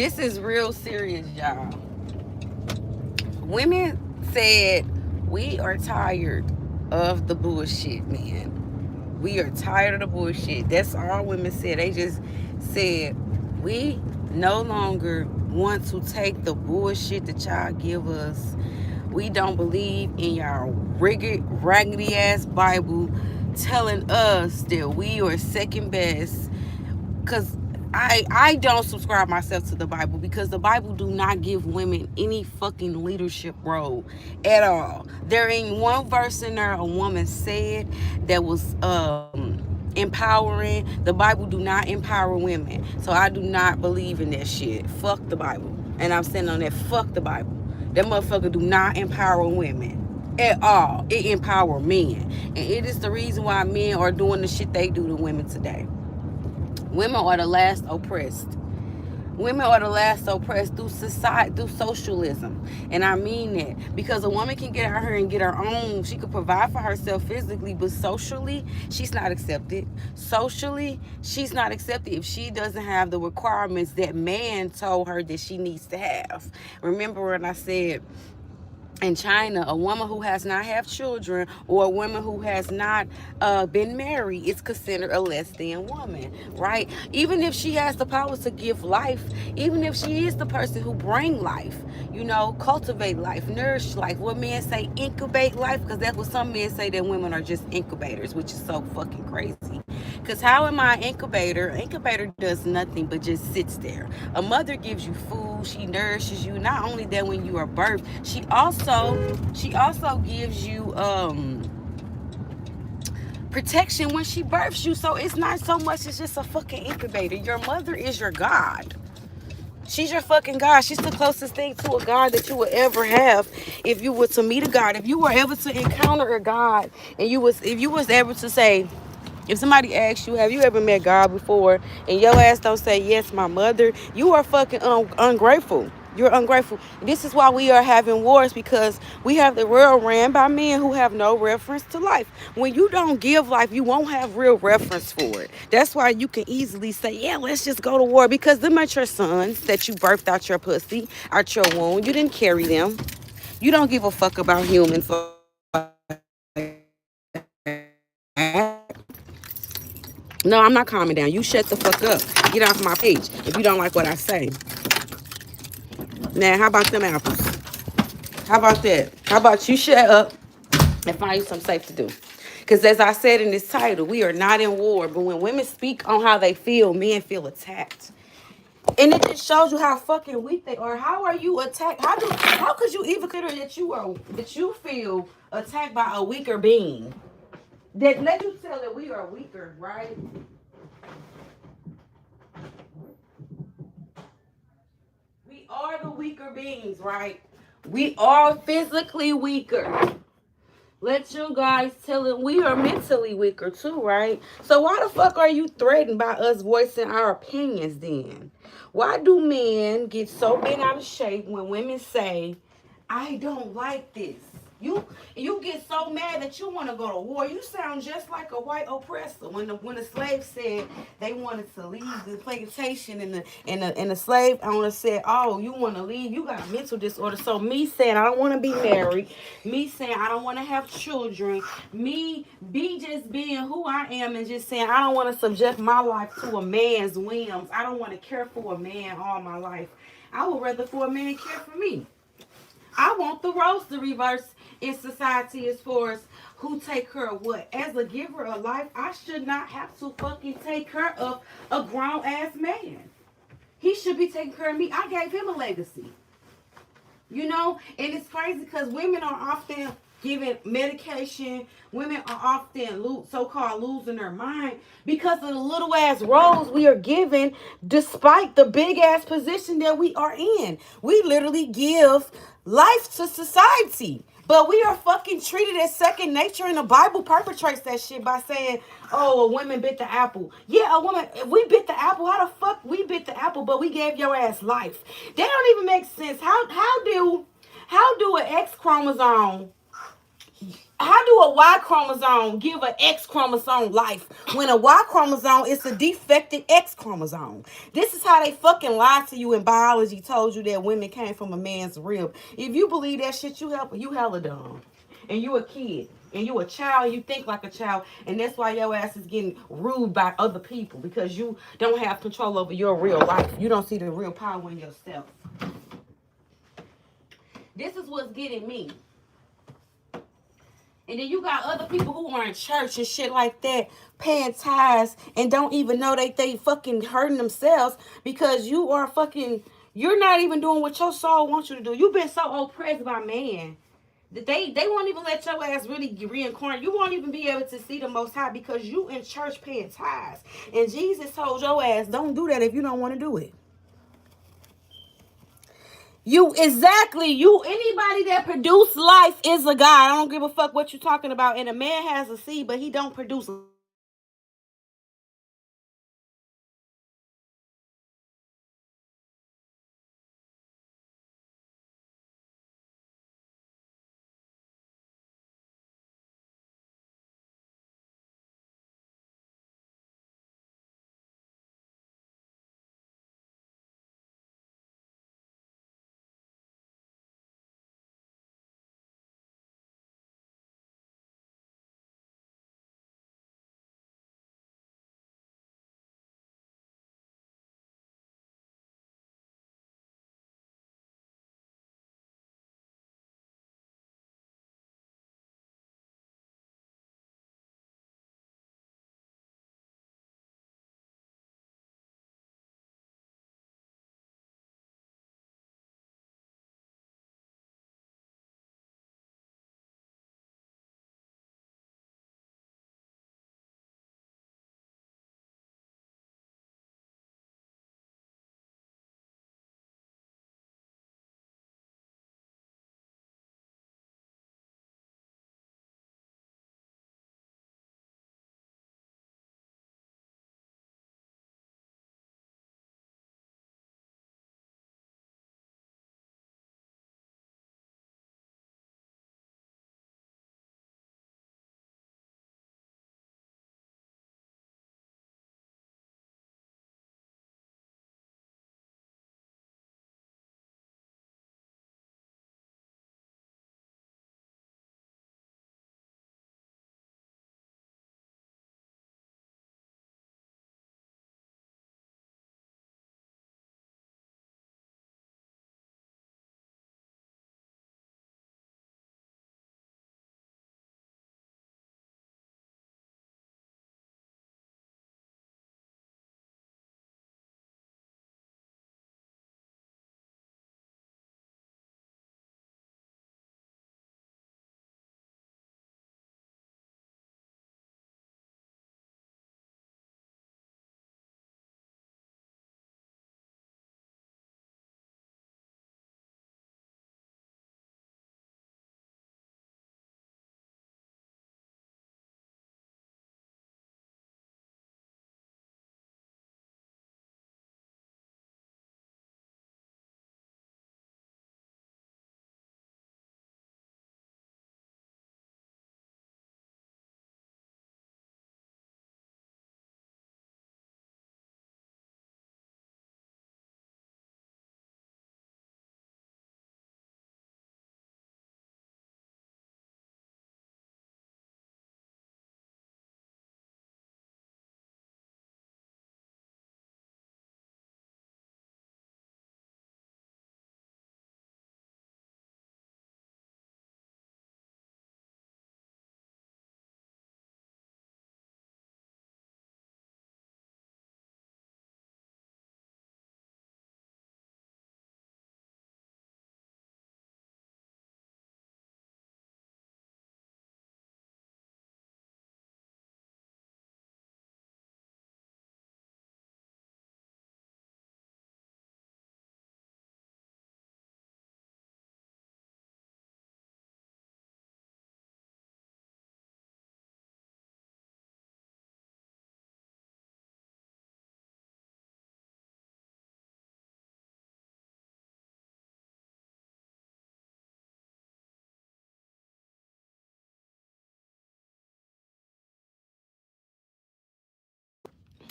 This is real serious, y'all. Women said, we are tired of the bullshit, man. We are tired of the bullshit. That's all women said. They just said, we no longer want to take the bullshit that y'all give us. We don't believe in y'all raggedy ass Bible telling us that we are second best, because I don't subscribe myself to the Bible, because the Bible do not give women any fucking leadership role at all. There ain't one verse in there a woman said that was empowering. The Bible do not empower women. So I do not believe in that shit. Fuck the Bible. And I'm standing on that. Fuck the Bible. That motherfucker do not empower women at all. It empower men. And it is the reason why men are doing the shit they do to women today. Women are the last oppressed. Women are the last oppressed through society, through socialism. And I mean that, because a woman can get out here and get her own. She could provide for herself physically, but socially, she's not accepted. Socially, she's not accepted if she doesn't have the requirements that man told her that she needs to have. Remember when I said, in China, a woman who has not had children, or a woman who has not been married is considered a less than woman, right? Even if she has the power to give life, even if she is the person who bring life, cultivate life, nourish life. What men say, incubate life, because that's what some men say, that women are just incubators, which is so fucking crazy. Because how am I an incubator? An incubator does nothing but just sits there. A mother gives you food, she nourishes you. Not only that, when you are birthed, she also gives you protection when she births you. So it's not so much as just a fucking incubator. Your mother is your God. She's your fucking God. She's the closest thing to a God that you will ever have. If you were to meet a God, if you were ever to encounter a God, and if you was able to say, if somebody asks you, have you ever met God before, and your ass don't say, yes, my mother, you are fucking ungrateful. You're ungrateful. This is why we are having wars, because we have the world ran by men who have no reference to life. When you don't give life, you won't have real reference for it. That's why you can easily say, yeah, let's just go to war, because them are your sons that you birthed out your pussy, out your womb. You didn't carry them. You don't give a fuck about humans like that. No, I'm not calming down. You shut the fuck up. Get off my page if you don't like what I say. Now, how about them apples? How about that? How about you shut up and find you something safe to do? Because as I said in this title, we are not in war. But when women speak on how they feel, men feel attacked. And it just shows you how fucking weak they are. How are you attacked? How could you even consider that you feel attacked by a weaker being? That let you tell that we are weaker, right? We are the weaker beings, right? We are physically weaker. Let you guys tell it, we are mentally weaker too, right? So why the fuck are you threatened by us voicing our opinions then? Why do men get so bent out of shape when women say, I don't like this? You get so mad that you want to go to war. You sound just like a white oppressor. When the slave said they wanted to leave the plantation, and the slave owner said, "Oh, you want to leave? You got a mental disorder." So me saying I don't want to be married, me saying I don't want to have children, me just being who I am, and just saying I don't want to subject my life to a man's whims. I don't want to care for a man all my life. I would rather for a man care for me. I want the roles to reverse in society as far as who take care of what. As a giver of life, I should not have to fucking take care of a grown ass man. He should be taking care of me. I gave him a legacy. And it's crazy because women are often given medication. Women are often so-called losing their mind because of the little ass roles we are given, despite the big ass position that we are in. We literally give life to society. But we are fucking treated as second nature, and the Bible perpetrates that shit by saying, oh, a woman bit the apple. Yeah, a woman, if we bit the apple, how the fuck we bit the apple, but we gave your ass life? That don't even make sense. How do an X chromosome How do a Y chromosome give an X chromosome life when a Y chromosome is a defective X chromosome? This is how they fucking lied to you in biology, told you that women came from a man's rib. If you believe that shit, you hella dumb. And you a kid. And you a child, you think like a child, and that's why your ass is getting ruled by other people because you don't have control over your real life. You don't see the real power in yourself. This is what's getting me. And then you got other people who are in church and shit like that, paying tithes and don't even know they fucking hurting themselves because you are fucking, you're not even doing what your soul wants you to do. You've been so oppressed by man that they won't even let your ass really reincarnate. You won't even be able to see the Most High because you in church paying tithes. And Jesus told your ass, don't do that if you don't want to do it. You exactly, you anybody that produce life is a God. I don't give a fuck what you're talking about. And a man has a seed, but he don't produce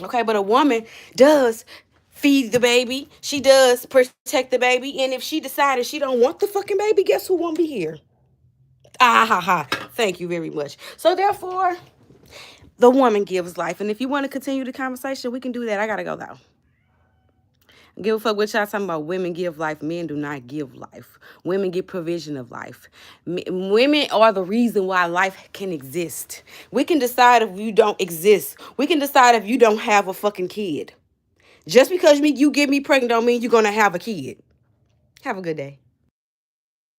Okay, but a woman does feed the baby. She does protect the baby. And if she decided she don't want the fucking baby, guess who won't be here? Ah ha ha. Thank you very much. So therefore, the woman gives life. And if you want to continue the conversation, we can do that. I gotta go though. Give a fuck what y'all talking about. Women give life. Men do not give life. Women get provision of life. Women are the reason why life can exist. We can decide if you don't exist. We can decide if you don't have a fucking kid. Just because you get me pregnant don't mean you're going to have a kid. Have a good day.